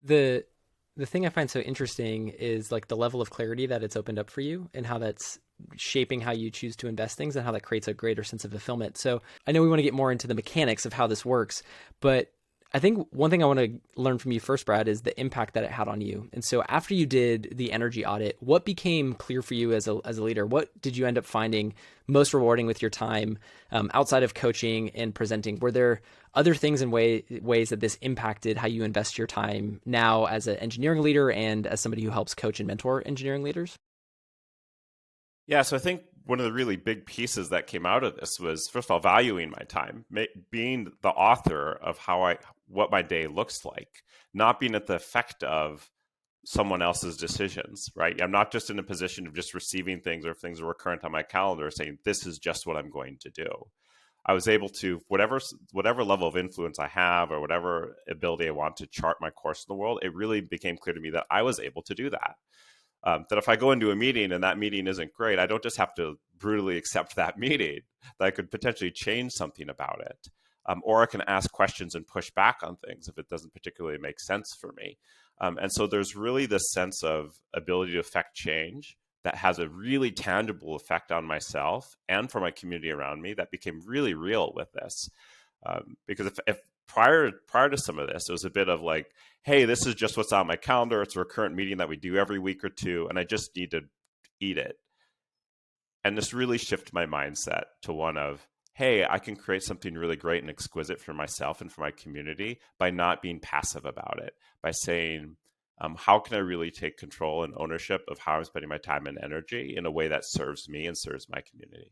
The the thing I find so interesting is like the level of clarity that it's opened up for you and how that's shaping how you choose to invest things and how that creates a greater sense of fulfillment. So I know we want to get more into the mechanics of how this works, but I think one thing I want to learn from you first, Brad, is the impact that it had on you. And so after you did the energy audit, what became clear for you as a leader? What did you end up finding most rewarding with your time outside of coaching and presenting? Were there other things and ways that this impacted how you invest your time now as an engineering leader and as somebody who helps coach and mentor engineering leaders? Yeah, so I think one of the really big pieces that came out of this was, first of all, valuing my time, being the author of what my day looks like, not being at the effect of someone else's decisions, right? I'm not just in a position of just receiving things or if things are recurrent on my calendar saying, this is just what I'm going to do. I was able to, whatever level of influence I have or whatever ability I want to chart my course in the world, it really became clear to me that I was able to do that. That if I go into a meeting and that meeting isn't great, I don't just have to brutally accept that meeting, that I could potentially change something about it. Or I can ask questions and push back on things if it doesn't particularly make sense for me. And so there's really this sense of ability to affect change that has a really tangible effect on myself and for my community around me that became really real with this. Because if prior to some of this, it was a bit of like, hey, this is just what's on my calendar. It's a recurrent meeting that we do every week or two, and I just need to eat it. And this really shifted my mindset to one of, hey, I can create something really great and exquisite for myself and for my community by not being passive about it, by saying, how can I really take control and ownership of how I'm spending my time and energy in a way that serves me and serves my community?